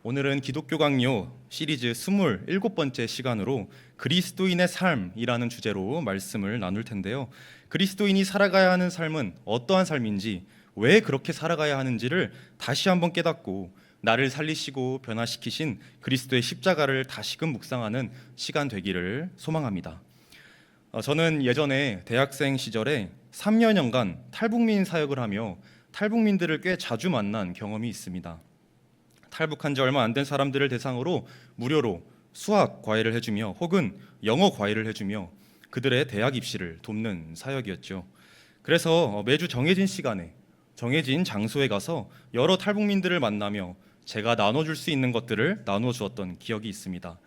오늘은 기독교 강요 시리즈 27번째 시간으로 그리스도인의 삶이라는 주제로 말씀을 나눌 텐데요. 그리스도인이 살아가야 하는 삶은 어떠한 삶인지, 왜 그렇게 살아가야 하는지를 다시 한번 깨닫고 나를 살리시고 변화시키신 그리스도의 십자가를 다시금 묵상하는 시간 되기를 소망합니다. 저는 예전에 대학생 시절에 3년여간 탈북민 사역을 하며 탈북민들을 꽤 자주 만난 경험이 있습니다. 탈북한 지 얼마 안 된 사람들을 대상으로 무료로 수학 과외를 해주며 혹은 영어 과외를 해주며 그들의 대학 입시를 돕는 사역이었죠. 그래서 매주 정해진 시간에 정해진 장소에 가서 여러 탈북민들을 만나며 제가 나눠줄 수 있는 것들을 나누어 주었던 기억이 있습니다.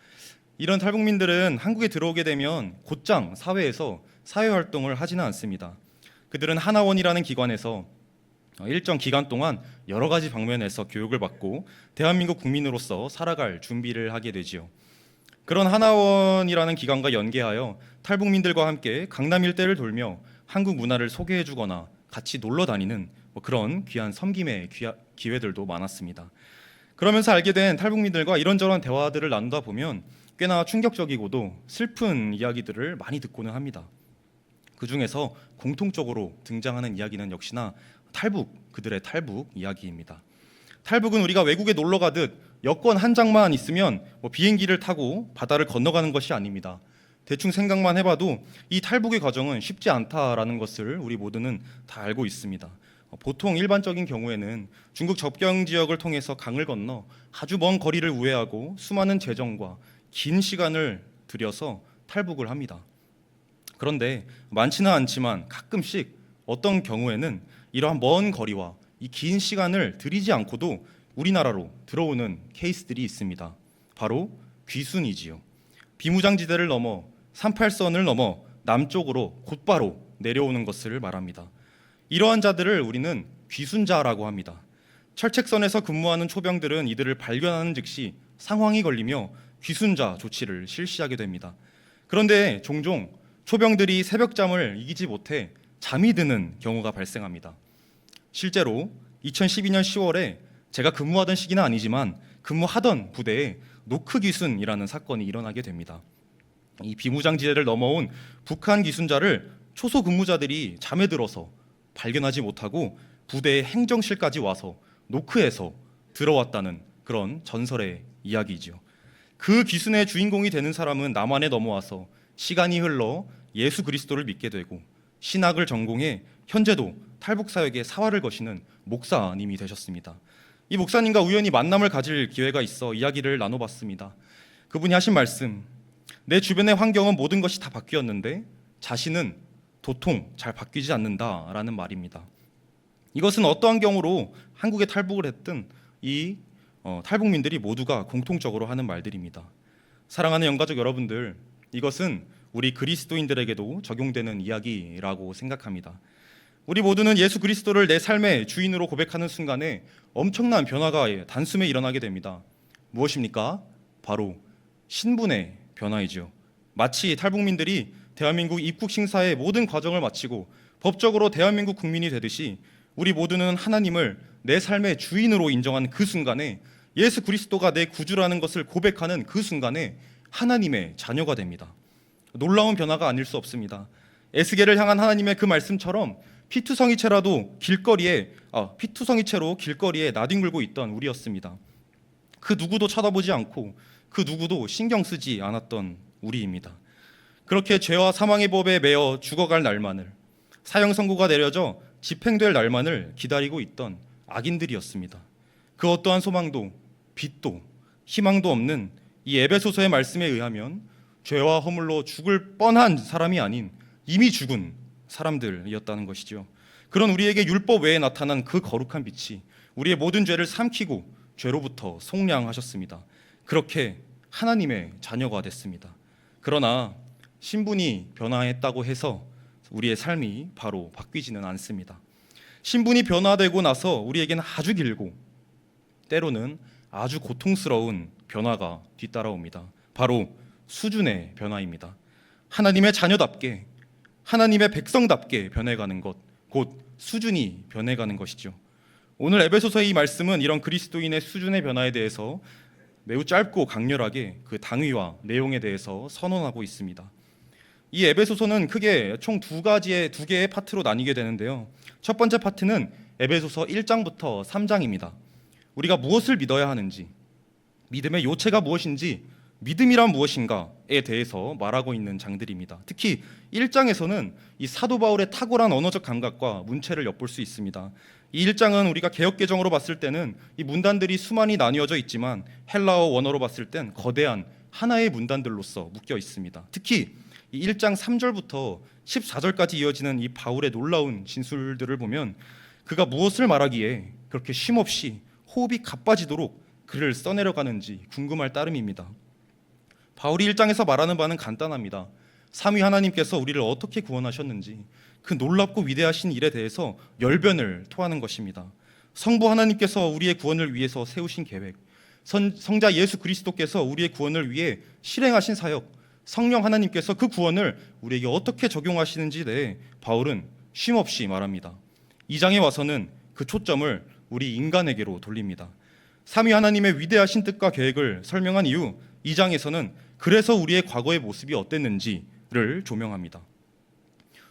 이런 탈북민들은 한국에 들어오게 되면 곧장 사회에서 사회활동을 하지는 않습니다. 그들은 하나원이라는 기관에서 일정 기간 동안 여러 가지 방면에서 교육을 받고 대한민국 국민으로서 살아갈 준비를 하게 되지요. 그런 하나원이라는 기관과 연계하여 탈북민들과 함께 강남 일대를 돌며 한국 문화를 소개해주거나 같이 놀러 다니는 그런 귀한 섬김의 기회들도 많았습니다. 그러면서 알게 된 탈북민들과 이런저런 대화들을 나누다 보면 꽤나 충격적이고도 슬픈 이야기들을 많이 듣고는 합니다. 그 중에서 공통적으로 등장하는 이야기는 역시나 그들의 탈북 이야기입니다. 탈북은 우리가 외국에 놀러 가듯 여권 한 장만 있으면 비행기를 타고 바다를 건너가는 것이 아닙니다. 대충 생각만 해봐도 이 탈북의 과정은 쉽지 않다라는 것을 우리 모두는 다 알고 있습니다. 보통 일반적인 경우에는 중국 접경 지역을 통해서 강을 건너 아주 먼 거리를 우회하고 수많은 재정과 긴 시간을 들여서 탈북을 합니다. 그런데 많지는 않지만 가끔씩 어떤 경우에는 이러한 먼 거리와 이 긴 시간을 들이지 않고도 우리나라로 들어오는 케이스들이 있습니다. 바로 귀순이지요. 비무장지대를 넘어 38선을 넘어 남쪽으로 곧바로 내려오는 것을 말합니다. 이러한 자들을 우리는 귀순자라고 합니다. 철책선에서 근무하는 초병들은 이들을 발견하는 즉시 상황이 걸리며 귀순자 조치를 실시하게 됩니다. 그런데 종종 초병들이 새벽잠을 이기지 못해 잠이 드는 경우가 발생합니다. 실제로 2012년 10월에 제가 근무하던 시기는 아니지만 근무하던 부대에 노크 귀순이라는 사건이 일어나게 됩니다. 이 비무장지대를 넘어온 북한 귀순자를 초소 근무자들이 잠에 들어서 발견하지 못하고 부대의 행정실까지 와서 노크해서 들어왔다는 그런 전설의 이야기이죠. 그 귀순의 주인공이 되는 사람은 남한에 넘어와서 시간이 흘러 예수 그리스도를 믿게 되고 신학을 전공해 현재도 탈북 사역에 사활을 거시는 목사님이 되셨습니다. 이 목사님과 우연히 만남을 가질 기회가 있어 이야기를 나눠봤습니다. 그분이 하신 말씀, 내 주변의 환경은 모든 것이 다 바뀌었는데 자신은 도통 잘 바뀌지 않는다라는 말입니다. 이것은 어떠한 경우로 한국에 탈북을 했든 이 탈북민들이 모두가 공통적으로 하는 말들입니다. 사랑하는 영가족 여러분들, 이것은 우리 그리스도인들에게도 적용되는 이야기라고 생각합니다. 우리 모두는 예수 그리스도를 내 삶의 주인으로 고백하는 순간에 엄청난 변화가 단숨에 일어나게 됩니다. 무엇입니까? 바로 신분의 변화이죠. 마치 탈북민들이 대한민국 입국 심사의 모든 과정을 마치고 법적으로 대한민국 국민이 되듯이 우리 모두는 하나님을 내 삶의 주인으로 인정하는 그 순간에, 예수 그리스도가 내 구주라는 것을 고백하는 그 순간에 하나님의 자녀가 됩니다. 놀라운 변화가 아닐 수 없습니다. 에스겔을 향한 하나님의 그 말씀처럼 피투성이체로 길거리에 나뒹굴고 있던 우리였습니다. 그 누구도 쳐다보지 않고 그 누구도 신경 쓰지 않았던 우리입니다. 그렇게 죄와 사망의 법에 매여 죽어갈 날만을, 사형 선고가 내려져 집행될 날만을 기다리고 있던 악인들이었습니다. 그 어떠한 소망도 빛도 희망도 없는 이 에베소서의 말씀에 의하면 죄와 허물로 죽을 뻔한 사람이 아닌 이미 죽은 사람들이었다는 것이죠. 그런 우리에게 율법 외에 나타난 그 거룩한 빛이 우리의 모든 죄를 삼키고 죄로부터 속량하셨습니다. 그렇게 하나님의 자녀가 됐습니다. 그러나 신분이 변화했다고 해서 우리의 삶이 바로 바뀌지는 않습니다. 신분이 변화되고 나서 우리에게는 아주 길고 때로는 아주 고통스러운 변화가 뒤따라옵니다. 바로 수준의 변화입니다. 하나님의 자녀답게, 하나님의 백성답게 변해가는 것, 곧 수준이 변해가는 것이죠. 오늘 에베소서의 이 말씀은 이런 그리스도인의 수준의 변화에 대해서 매우 짧고 강렬하게 그 당위와 내용에 대해서 선언하고 있습니다. 이 에베소서는 크게 총 두 개의 파트로 나뉘게 되는데요. 첫 번째 파트는 에베소서 1장부터 3장입니다. 우리가 무엇을 믿어야 하는지, 믿음의 요체가 무엇인지, 믿음이란 무엇인가에 대해서 말하고 있는 장들입니다. 특히 1장에서는 이 사도 바울의 탁월한 언어적 감각과 문체를 엿볼 수 있습니다. 이 1장은 우리가 개역개정으로 봤을 때는 이 문단들이 수많이 나뉘어져 있지만 헬라어 원어로 봤을 땐 거대한 하나의 문단들로서 묶여 있습니다. 특히 이 1장 3절부터 14절까지 이어지는 이 바울의 놀라운 진술들을 보면 그가 무엇을 말하기에 그렇게 쉼없이 호흡이 가빠지도록 글을 써내려가는지 궁금할 따름입니다. 바울이 1장에서 말하는 바는 간단합니다. 삼위 하나님께서 우리를 어떻게 구원하셨는지 그 놀랍고 위대하신 일에 대해서 열변을 토하는 것입니다. 성부 하나님께서 우리의 구원을 위해서 세우신 계획, 성자 예수 그리스도께서 우리의 구원을 위해 실행하신 사역, 성령 하나님께서 그 구원을 우리에게 어떻게 적용하시는지에 대해 바울은 쉼없이 말합니다. 2장에 와서는 그 초점을 우리 인간에게로 돌립니다. 삼위 하나님의 위대하신 뜻과 계획을 설명한 이후 2장에서는 그래서 우리의 과거의 모습이 어땠는지를 조명합니다.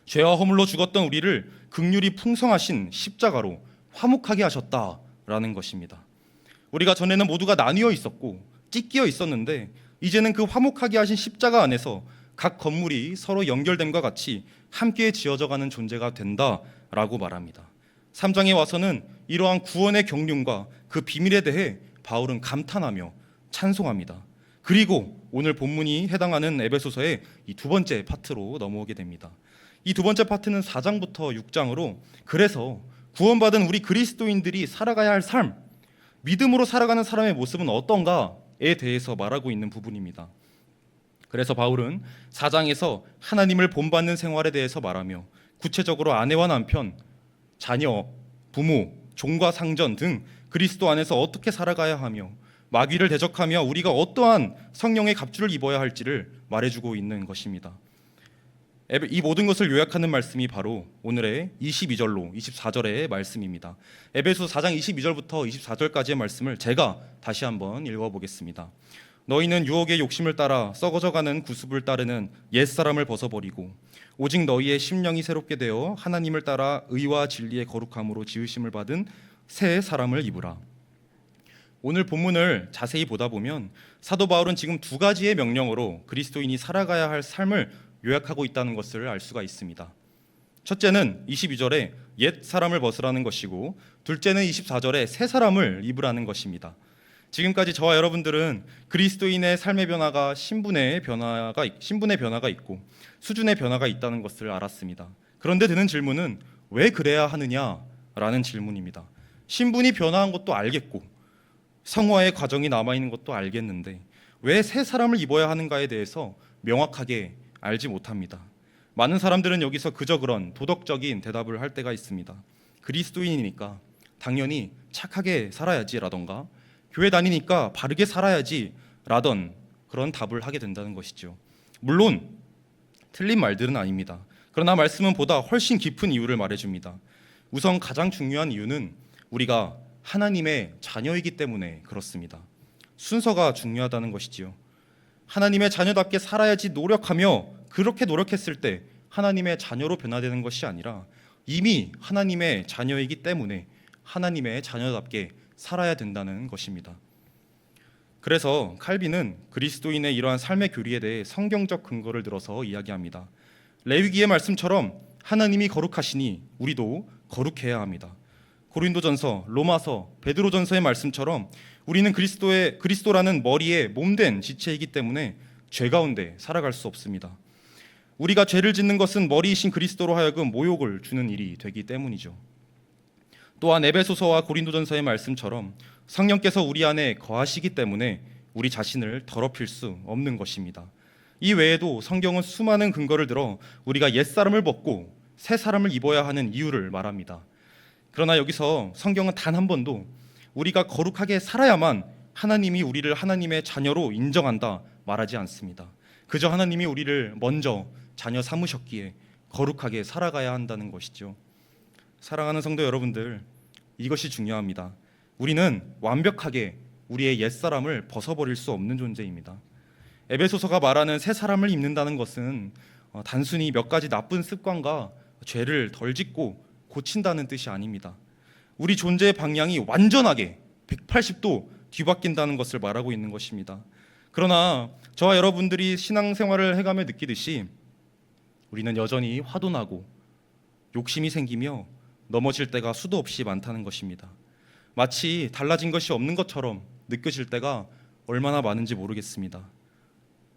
죄와 허물로 죽었던 우리를 긍휼이 풍성하신 십자가로 화목하게 하셨다라는 것입니다. 우리가 전에는 모두가 나뉘어 있었고 찢기어 있었는데 이제는 그 화목하게 하신 십자가 안에서 각 건물이 서로 연결됨과 같이 함께 지어져가는 존재가 된다라고 말합니다. 3장에 와서는 이러한 구원의 경륜과 그 비밀에 대해 바울은 감탄하며 찬송합니다. 그리고 오늘 본문이 해당하는 에베소서의 이 두 번째 파트로 넘어오게 됩니다. 이 두 번째 파트는 4장부터 6장으로 그래서 구원받은 우리 그리스도인들이 살아가야 할 삶, 믿음으로 살아가는 사람의 모습은 어떤가에 대해서 말하고 있는 부분입니다. 그래서 바울은 4장에서 하나님을 본받는 생활에 대해서 말하며 구체적으로 아내와 남편, 자녀, 부모, 종과 상전 등 그리스도 안에서 어떻게 살아가야 하며 마귀를 대적하며 우리가 어떠한 성령의 갑주를 입어야 할지를 말해주고 있는 것입니다. 이 모든 것을 요약하는 말씀이 바로 오늘의 22절로 24절의 말씀입니다. 에베소 4장 22절부터 24절까지의 말씀을 제가 다시 한번 읽어보겠습니다. 너희는 유혹의 욕심을 따라 썩어져가는 구습을 따르는 옛사람을 벗어버리고 오직 너희의 심령이 새롭게 되어 하나님을 따라 의와 진리의 거룩함으로 지으심을 받은 새 사람을 입으라. 오늘 본문을 자세히 보다 보면 사도 바울은 지금 두 가지의 명령으로 그리스도인이 살아가야 할 삶을 요약하고 있다는 것을 알 수가 있습니다. 첫째는 22절에 옛 사람을 벗으라는 것이고 둘째는 24절에 새 사람을 입으라는 것입니다. 지금까지 저와 여러분들은 그리스도인의 삶의 변화가 신분의 변화가 있고 수준의 변화가 있다는 것을 알았습니다. 그런데 드는 질문은 왜 그래야 하느냐라는 질문입니다. 신분이 변화한 것도 알겠고 성화의 과정이 남아있는 것도 알겠는데 왜 새 사람을 입어야 하는가에 대해서 명확하게 알지 못합니다. 많은 사람들은 여기서 그저 그런 도덕적인 대답을 할 때가 있습니다. 그리스도인이니까 당연히 착하게 살아야지라던가 교회 다니니까 바르게 살아야지라던 그런 답을 하게 된다는 것이죠. 물론 틀린 말들은 아닙니다. 그러나 말씀은 보다 훨씬 깊은 이유를 말해줍니다. 우선 가장 중요한 이유는 우리가 하나님의 자녀이기 때문에 그렇습니다. 순서가 중요하다는 것이지요. 하나님의 자녀답게 살아야지 노력하며 그렇게 노력했을 때 하나님의 자녀로 변화되는 것이 아니라 이미 하나님의 자녀이기 때문에 하나님의 자녀답게 살아야 된다는 것입니다. 그래서 칼빈은 그리스도인의 이러한 삶의 교리에 대해 성경적 근거를 들어서 이야기합니다. 레위기의 말씀처럼 하나님이 거룩하시니 우리도 거룩해야 합니다. 고린도전서, 로마서, 베드로전서의 말씀처럼 우리는 그리스도라는 머리에 몸된 지체이기 때문에 죄 가운데 살아갈 수 없습니다. 우리가 죄를 짓는 것은 머리이신 그리스도로 하여금 모욕을 주는 일이 되기 때문이죠. 또한 에베소서와 고린도전서의 말씀처럼 성령께서 우리 안에 거하시기 때문에 우리 자신을 더럽힐 수 없는 것입니다. 이 외에도 성경은 수많은 근거를 들어 우리가 옛사람을 벗고 새 사람을 입어야 하는 이유를 말합니다. 그러나 여기서 성경은 단 한 번도 우리가 거룩하게 살아야만 하나님이 우리를 하나님의 자녀로 인정한다 말하지 않습니다. 그저 하나님이 우리를 먼저 자녀 삼으셨기에 거룩하게 살아가야 한다는 것이죠. 사랑하는 성도 여러분들, 이것이 중요합니다. 우리는 완벽하게 우리의 옛사람을 벗어버릴 수 없는 존재입니다. 에베소서가 말하는 새 사람을 입는다는 것은 단순히 몇 가지 나쁜 습관과 죄를 덜 짓고 고친다는 뜻이 아닙니다. 우리 존재의 방향이 완전하게 180도 뒤바뀐다는 것을 말하고 있는 것입니다. 그러나 저와 여러분들이 신앙생활을 해가며 느끼듯이 우리는 여전히 화도 나고 욕심이 생기며 넘어질 때가 수도 없이 많다는 것입니다. 마치 달라진 것이 없는 것처럼 느껴질 때가 얼마나 많은지 모르겠습니다.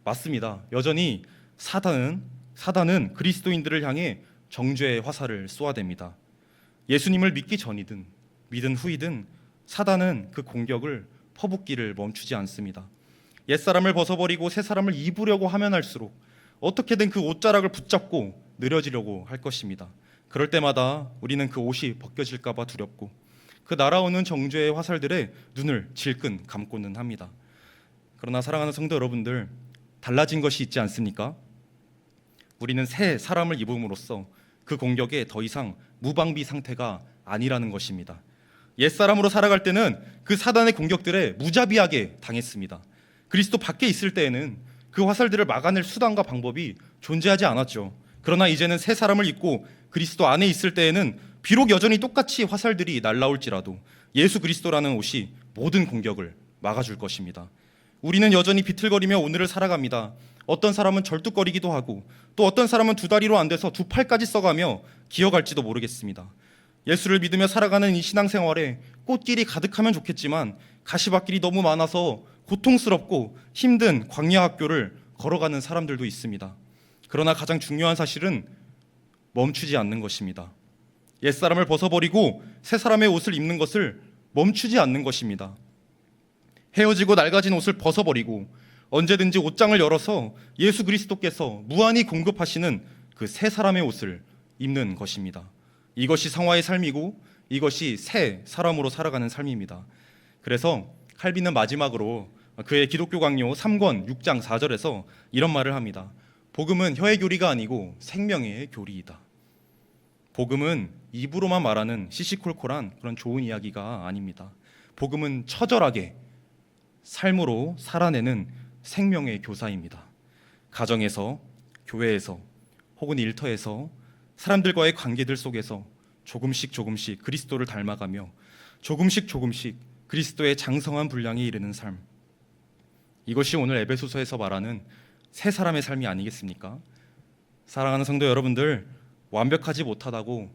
맞습니다. 여전히 사단은 그리스도인들을 향해 정죄의 화살을 쏘아댑니다. 예수님을 믿기 전이든 믿은 후이든 사단은 그 공격을 퍼붓기를 멈추지 않습니다. 옛사람을 벗어버리고 새 사람을 입으려고 하면 할수록 어떻게든 그 옷자락을 붙잡고 느려지려고 할 것입니다. 그럴 때마다 우리는 그 옷이 벗겨질까 봐 두렵고 그 날아오는 정죄의 화살들에 눈을 질끈 감고는 합니다. 그러나 사랑하는 성도 여러분들, 달라진 것이 있지 않습니까? 우리는 새 사람을 입음으로써 그 공격에 더 이상 무방비 상태가 아니라는 것입니다. 옛사람으로 살아갈 때는 그 사단의 공격들에 무자비하게 당했습니다. 그리스도 밖에 있을 때에는 그 화살들을 막아낼 수단과 방법이 존재하지 않았죠. 그러나 이제는 새 사람을 입고 그리스도 안에 있을 때에는 비록 여전히 똑같이 화살들이 날라올지라도 예수 그리스도라는 옷이 모든 공격을 막아줄 것입니다. 우리는 여전히 비틀거리며 오늘을 살아갑니다. 어떤 사람은 절뚝거리기도 하고 또 어떤 사람은 두 다리로 안 돼서 두 팔까지 써가며 기어갈지도 모르겠습니다. 예수를 믿으며 살아가는 이 신앙생활에 꽃길이 가득하면 좋겠지만 가시밭길이 너무 많아서 고통스럽고 힘든 광야 학교를 걸어가는 사람들도 있습니다. 그러나 가장 중요한 사실은 멈추지 않는 것입니다. 옛사람을 벗어버리고 새 사람의 옷을 입는 것을 멈추지 않는 것입니다. 헤어지고 낡아진 옷을 벗어버리고 언제든지 옷장을 열어서 예수 그리스도께서 무한히 공급하시는 그 새 사람의 옷을 입는 것입니다. 이것이 성화의 삶이고 이것이 새 사람으로 살아가는 삶입니다. 그래서 칼빈은 마지막으로 그의 기독교 강요 3권 6장 4절에서 이런 말을 합니다. 복음은 혀의 교리가 아니고 생명의 교리이다. 복음은 입으로만 말하는 시시콜콜한 그런 좋은 이야기가 아닙니다. 복음은 처절하게 삶으로 살아내는 생명의 교사입니다. 가정에서, 교회에서, 혹은 일터에서 사람들과의 관계들 속에서 조금씩 그리스도를 닮아가며 조금씩 그리스도의 장성한 분량에 이르는 삶. 이것이 오늘 에베소서에서 말하는 새 사람의 삶이 아니겠습니까? 사랑하는 성도 여러분들, 완벽하지 못하다고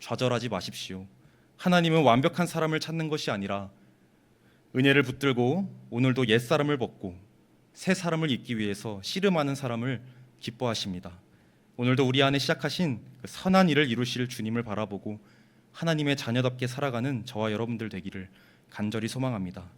좌절하지 마십시오. 하나님은 완벽한 사람을 찾는 것이 아니라 은혜를 붙들고 오늘도 옛사람을 벗고 새 사람을 입기 위해서 씨름하는 사람을 기뻐하십니다. 오늘도 우리 안에 시작하신 그 선한 일을 이루실 주님을 바라보고 하나님의 자녀답게 살아가는 저와 여러분들 되기를 간절히 소망합니다.